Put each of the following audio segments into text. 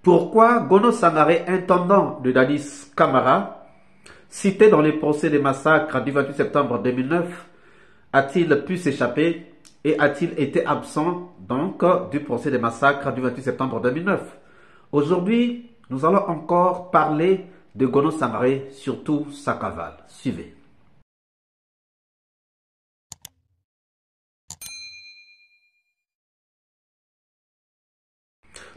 Pourquoi Gono Sangaré, intendant de Dadis Camara, cité dans les procès des massacres du 28 septembre 2009, a-t-il pu s'échapper et a-t-il été absent donc du procès des massacres du 28 septembre 2009? Aujourd'hui, nous allons encore parler de Gono Sangaré, surtout sa cavale. Suivez.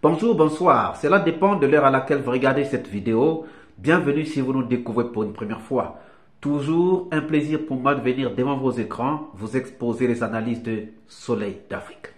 Bonjour, bonsoir, cela dépend de l'heure à laquelle vous regardez cette vidéo. Bienvenue si vous nous découvrez pour une première fois. Toujours un plaisir pour moi de venir devant vos écrans vous exposer les analyses de Soleil d'Afrique.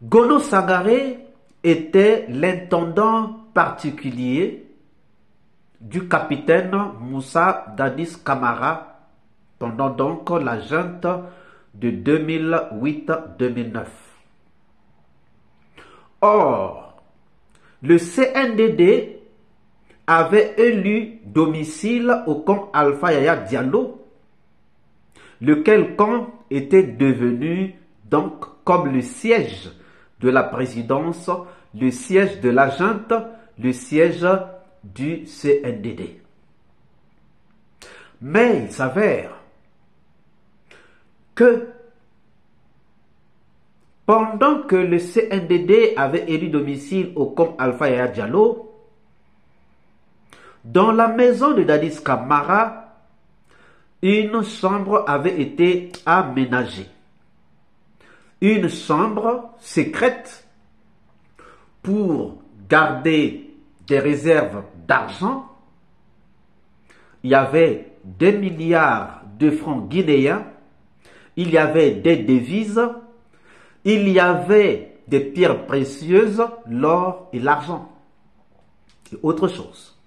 Gono Sangaré était l'intendant particulier du capitaine Moussa Dadis Camara pendant donc la junte de 2008-2009. Or, le CNDD avait élu domicile au camp Alpha Yaya Diallo, lequel camp était devenu donc comme le siège de la présidence, le siège de la junte, le siège du CNDD. Mais il s'avère que pendant que le CNDD avait élu domicile au camp Alpha Yaya Diallo, dans la maison de Dadis Camara, une chambre avait été aménagée. Une chambre secrète pour garder des réserves d'argent. Il y avait 2 milliards de francs guinéens, il y avait des devises, il y avait des pierres précieuses, l'or et l'argent, et autre chose.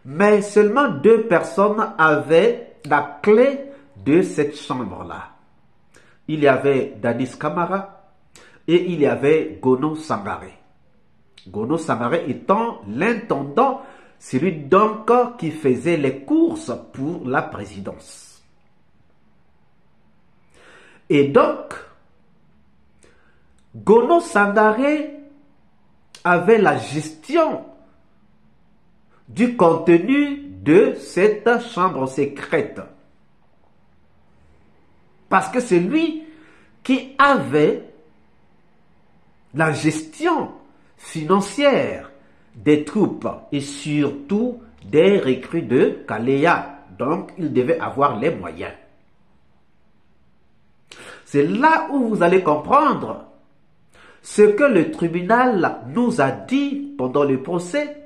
Mais seulement 2 personnes avaient la clé de cette chambre-là. Il y avait Dadis Camara et il y avait Gono Sangaré. Gono Sangaré étant l'intendant, celui donc qui faisait les courses pour la présidence. Et donc, Gono Sangaré avait la gestion du contenu de cette chambre secrète. Parce que c'est lui qui avait la gestion financière des troupes et surtout des recrues de Kaléa. Donc, il devait avoir les moyens. C'est là où vous allez comprendre ce que le tribunal nous a dit pendant le procès,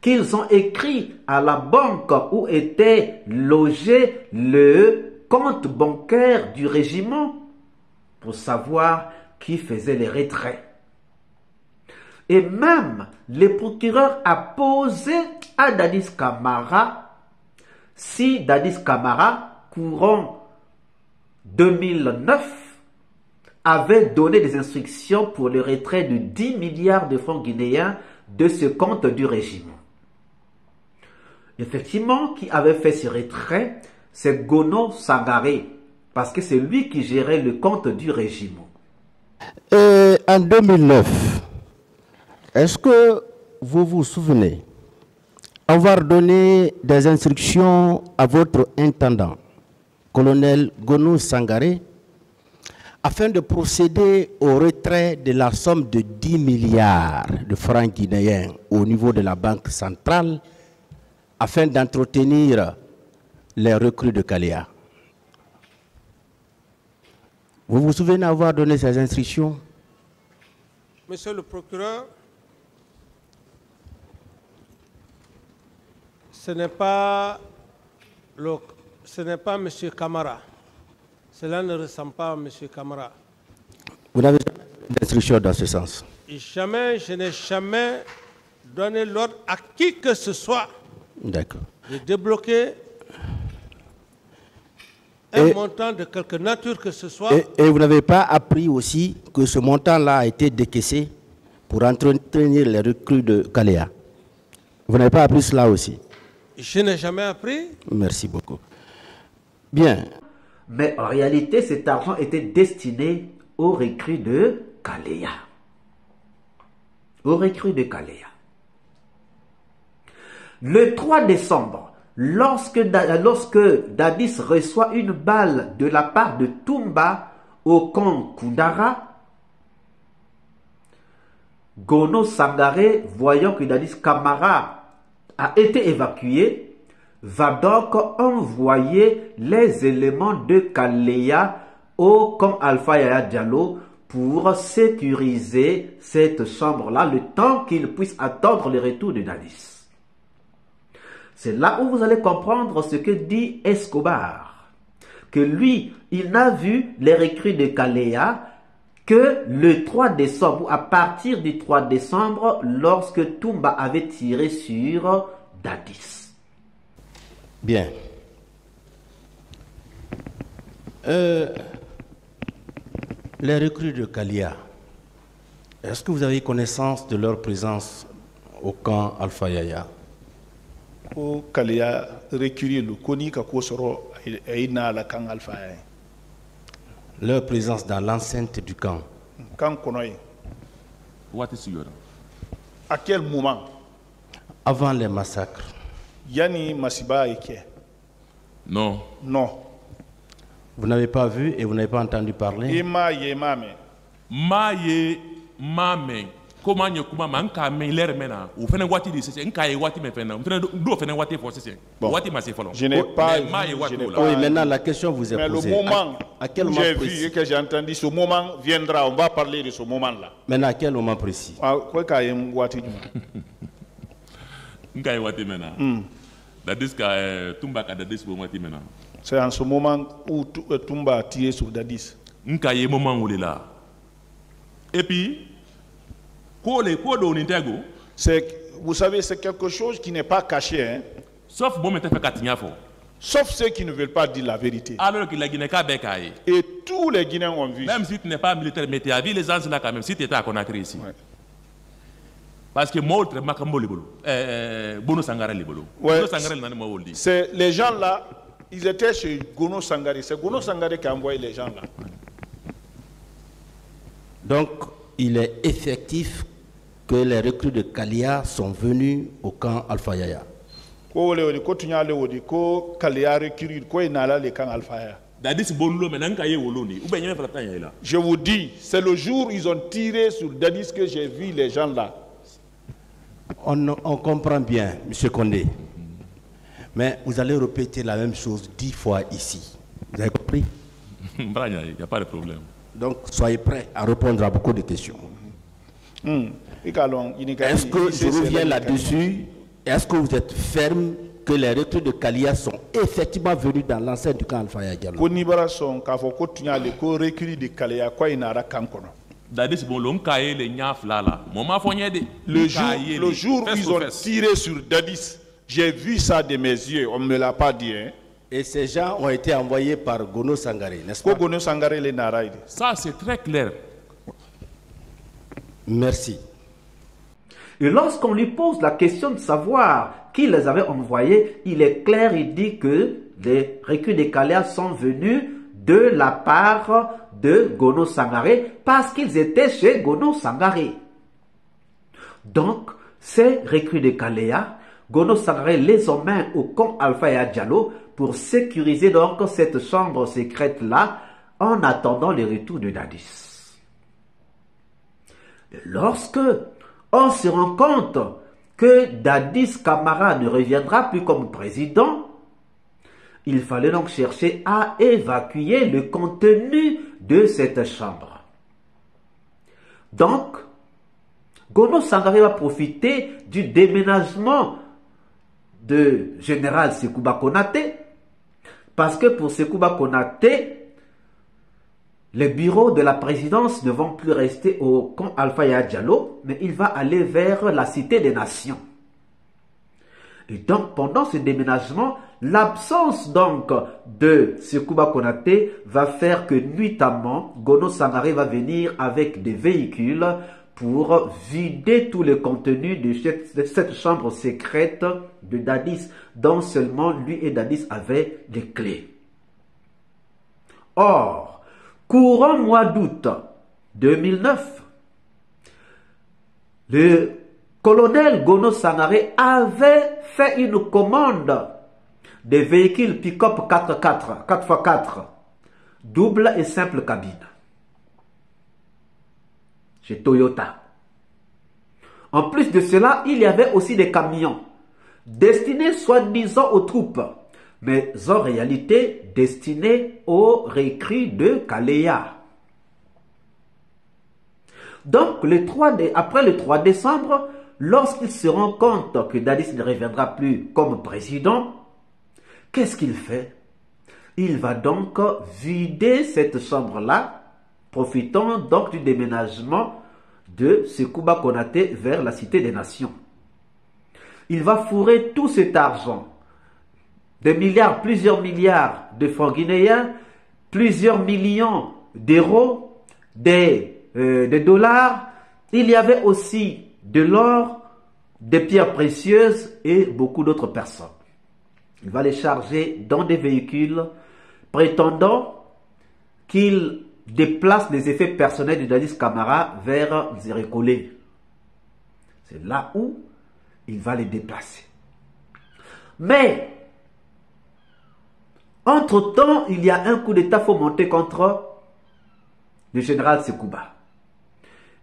qu'ils ont écrit à la banque où était logé le compte bancaire du régiment pour savoir qui faisait les retraits. Et même le procureur a posé à Dadis Camara si Dadis Camara, courant 2009, avait donné des instructions pour le retrait de 10 milliards de francs guinéens de ce compte du régiment. Effectivement, qui avait fait ce retrait, c'est Gono Sangaré, parce que c'est lui qui gérait le compte du régiment. En 2009, est-ce que vous vous souvenez avoir donné des instructions à votre intendant, colonel Gono Sangaré, afin de procéder au retrait de la somme de 10 milliards de francs guinéens au niveau de la Banque centrale, afin d'entretenir les recrues de Kaléa? Vous vous souvenez avoir donné ces instructions? Monsieur le procureur, ce n'est pas M. Camara. Cela ne ressemble pas à M. Camara. Vous n'avez jamais donné d'instructions dans ce sens? Je n'ai jamais donné l'ordre à qui que ce soit de débloquer un montant de quelque nature que ce soit. Et vous n'avez pas appris aussi que ce montant-là a été décaissé pour entretenir les recrues de Kaléa? Vous n'avez pas appris cela aussi? Je n'ai jamais appris. Merci beaucoup. Bien. Mais en réalité, cet argent était destiné aux recrues de Kaléa. Aux recrues de Kaléa. Le 3 décembre, lorsque Dadis reçoit une balle de la part de Toumba au camp Koundara, Gono Sangaré, voyant que Dadis Camara a été évacué, va donc envoyer les éléments de Kaléa au camp Alpha Yaya Diallo pour sécuriser cette chambre-là, le temps qu'il puisse attendre le retour de Dadis. C'est là où vous allez comprendre ce que dit Escobar. Que lui, il n'a vu les recrues de Kaléa que le 3 décembre, ou à partir du 3 décembre, lorsque Toumba avait tiré sur Dadis. Bien. Les recrues de Kaléa, est-ce que vous avez connaissance de leur présence au camp Alpha Yaya? Au Kaléa, recrues le Koni Kakosoro Aïna la camp Alpha Yaya. Leur présence dans l'enceinte du camp. Camp Konoï. À quel moment? Avant les massacres. Yani Masiba Eke. Non. Non. Vous n'avez pas vu et vous n'avez pas entendu parler? Comment y kuma man ka me l'air mena ou fene wati di c'est nka wati me fene do fene wati for c'est wati ma c'est folon je n'ai pas oui, maintenant la question vous est mais posée. Le moment à quel moment j'ai précis? vu et que j'ai entendu, ce moment viendra, on va parler de ce moment là. Maintenant à quel moment précis? Quoi ka yem wati nka wati mena Dadis ka Toumba ka Dadis bo wati mena c'est en ce moment où Toumba a tiré sur Dadis. Nka yé moment où il est là et puis vous savez, c'est quelque chose qui n'est pas caché. Hein? Sauf Sauf ceux qui ne veulent pas dire la vérité. Et tous les Guinéens ont vu. Même si tu n'es pas militaire, mais tu as vu les gens là quand même, si tu étais à Conakry ici. Ouais. Parce que moi, Bono Sangaré Libolo. C'est les gens là, ils étaient chez Gono Sangaré. C'est Gono Sangaré qui a envoyé les gens là. Donc, il est effectif que les recrues de Kaléa sont venus au camp Alpha Yaya. Je vous dis, c'est le jour où ils ont tiré sur Dadis que j'ai vu les gens là. On comprend bien, M. Condé. Mais vous allez répéter la même chose 10 fois ici. Vous avez compris? Il n'y a pas de problème. Donc, soyez prêts à répondre à beaucoup de questions. Est-ce que je reviens là-dessus? Est-ce que vous êtes ferme que les recrues de Kaléa sont effectivement venus dans l'enceinte du camp Alpha Yaya? Le jour où ils ont tiré sur Dadis, j'ai vu ça de mes yeux, on ne me l'a pas dit. Hein? Et ces gens ont été envoyés par Gono Sangaré, n'est-ce pas? Gono Sangaré les Naraïd. Ça, c'est très clair. Merci. Et lorsqu'on lui pose la question de savoir qui les avait envoyés, il est clair, il dit que les recrues de Kaléa sont venus de la part de Gono Sangaré parce qu'ils étaient chez Gono Sangaré. Donc, ces recrues de Kaléa, Gono Sangaré les emmène au camp Alpha Yaya Diallo pour sécuriser donc cette chambre secrète-là en attendant le retour de Dadis. Et lorsque on se rend compte que Dadis Camara ne reviendra plus comme président, il fallait donc chercher à évacuer le contenu de cette chambre. Donc, Gono Sangaré va profiter du déménagement de général Sekouba Konaté, parce que pour Sekouba Konaté, les bureaux de la présidence ne vont plus rester au camp Alpha Yaya Diallo, mais il va aller vers la Cité des Nations. Et donc, pendant ce déménagement, l'absence donc de Sekouba Konaté va faire que nuitamment, Gono Sangaré va venir avec des véhicules pour vider tout le contenu de cette chambre secrète de Dadis, dont seulement lui et Dadis avaient les clés. Or, courant mois d'août 2009, le colonel Gono Sangaré avait fait une commande de véhicules pick-up 4x4, double et simple cabine, chez Toyota. En plus de cela, il y avait aussi des camions destinés soi-disant aux troupes, mais en réalité destinés aux recrues de Kalea. Donc, après le 3 décembre, lorsqu'il se rend compte que Dadis ne reviendra plus comme président, qu'est-ce qu'il fait? Il va donc vider cette chambre-là, profitant donc du déménagement de Sekouba Konaté vers la Cité des Nations. Il va fourrer tout cet argent, des milliards, plusieurs milliards de francs guinéens, plusieurs millions d'euros, des dollars. Il y avait aussi de l'or, des pierres précieuses et beaucoup d'autres personnes. Il va les charger dans des véhicules prétendant qu'il déplace les effets personnels de Dadis Camara vers Zérékolé. C'est là où il va les déplacer. Mais, entre-temps, il y a un coup d'état fomenté contre le général Sekouba.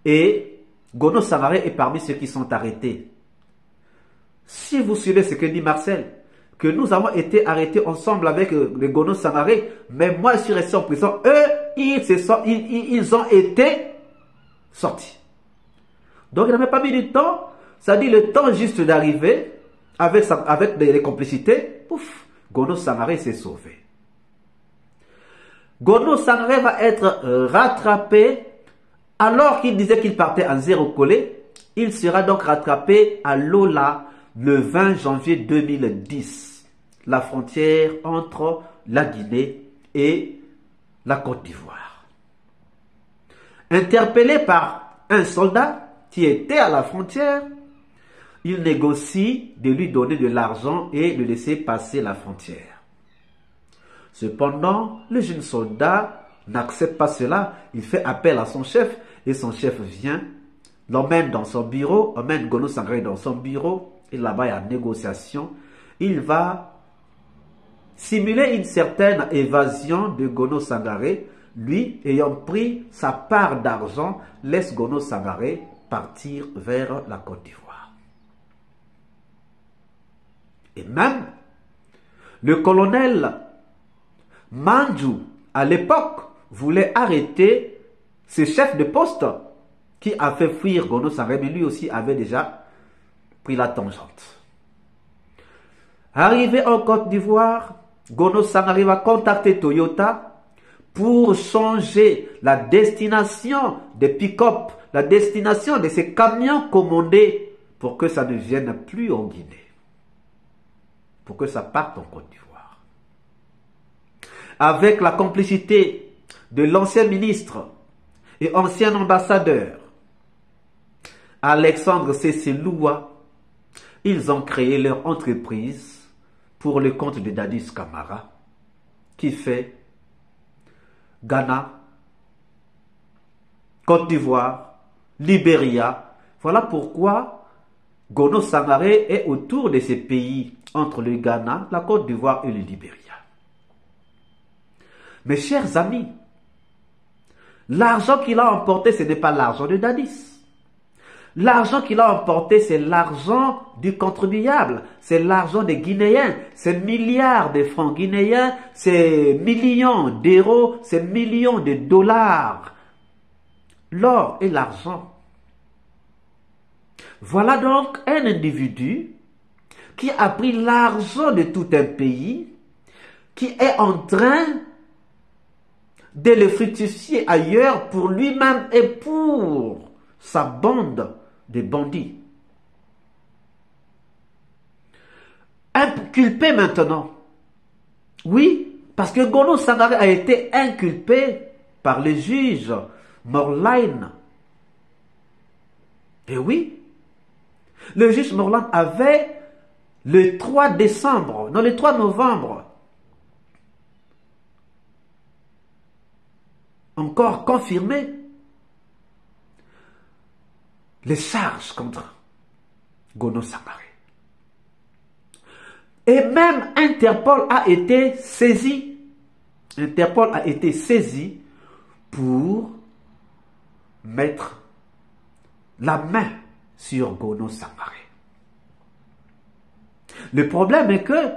Et Gono Sangaré est parmi ceux qui sont arrêtés. Si vous suivez ce que dit Marcel, que nous avons été arrêtés ensemble avec les Gono Sangaré, mais moi je suis resté en prison, eux, ils ont été sortis. Donc il n'avait pas mis du temps, ça dit le temps juste d'arriver, avec les complicités, pouf, Gono Sangaré s'est sauvé. Gono Sangaré va être rattrapé, alors qu'il disait qu'il partait en Zérékolé, il sera donc rattrapé à Lola le 20 janvier 2010, la frontière entre la Guinée et la Côte d'Ivoire. Interpellé par un soldat qui était à la frontière, il négocie de lui donner de l'argent et de laisser passer la frontière. Cependant, le jeune soldat n'accepte pas cela, il fait appel à son chef et son chef vient, l'emmène dans son bureau, emmène Gono Sangaré dans son bureau, et là-bas il y a négociation. Il va simuler une certaine évasion de Gono Sangaré, lui ayant pris sa part d'argent, laisse Gono Sangaré partir vers la Côte d'Ivoire. Et même le colonel Mandjou, à l'époque, voulait arrêter ce chef de poste qui a fait fuir Gono Sangaré, mais lui aussi avait déjà pris la tangente. Arrivé en Côte d'Ivoire, Gono Sangaré va contacter Toyota pour changer la destination des pick-up, la destination de ces camions commandés pour que ça ne vienne plus en Guinée, pour que ça parte en Côte d'Ivoire. Avec la complicité de l'ancien ministre et ancien ambassadeur Alexandre Cécé-Loua, ils ont créé leur entreprise pour le compte de Dadis Camara, qui fait Ghana, Côte d'Ivoire, Libéria. Voilà pourquoi Gono Sangaré est autour de ces pays, entre le Ghana, la Côte d'Ivoire et le Libéria. Mes chers amis, l'argent qu'il a emporté, ce n'est pas l'argent de Dadis. L'argent qu'il a emporté, c'est l'argent du contribuable, c'est l'argent des Guinéens, c'est milliards de francs guinéens, c'est millions d'euros, c'est millions de dollars. L'or et l'argent. Voilà donc un individu qui a pris l'argent de tout un pays, qui est en train de le fructifier ailleurs pour lui-même et pour sa bande de bandits. Inculpé maintenant. Oui, parce que Gono Sangaré a été inculpé par le juge Morline. Et oui, le juge Morline avait le 3 décembre, non le 3 novembre, encore confirmé les charges contre Gono Sangaré. Et même Interpol a été saisi. Interpol a été saisi pour mettre la main sur Gono Sangaré. Le problème est que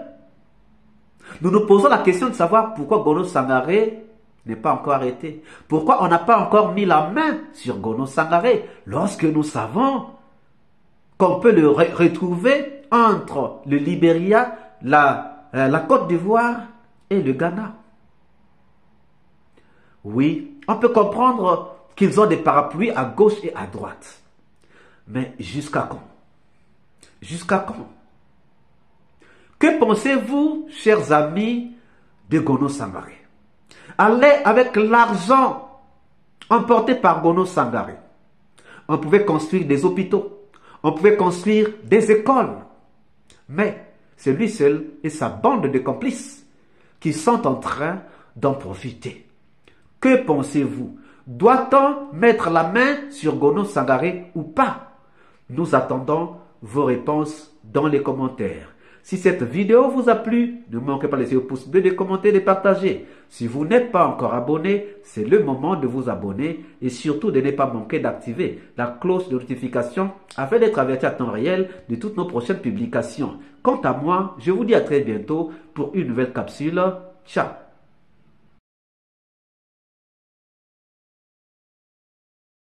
nous nous posons la question de savoir pourquoi Gono Sangaré n'est pas encore arrêté. Pourquoi on n'a pas encore mis la main sur Gono Sangaré lorsque nous savons qu'on peut le retrouver entre le Libéria, la Côte d'Ivoire et le Ghana. Oui, on peut comprendre qu'ils ont des parapluies à gauche et à droite. Mais jusqu'à quand? Jusqu'à quand? Que pensez-vous, chers amis, de Gono Sangaré? Allez, avec l'argent emporté par Gono Sangaré, on pouvait construire des hôpitaux, on pouvait construire des écoles. Mais c'est lui seul et sa bande de complices qui sont en train d'en profiter. Que pensez-vous? Doit-on mettre la main sur Gono Sangaré ou pas? Nous attendons vos réponses dans les commentaires. Si cette vidéo vous a plu, ne manquez pas de laisser un pouce bleu, de commenter, de partager. Si vous n'êtes pas encore abonné, c'est le moment de vous abonner et surtout de ne pas manquer d'activer la cloche de notification afin d'être averti à temps réel de toutes nos prochaines publications. Quant à moi, je vous dis à très bientôt pour une nouvelle capsule. Ciao!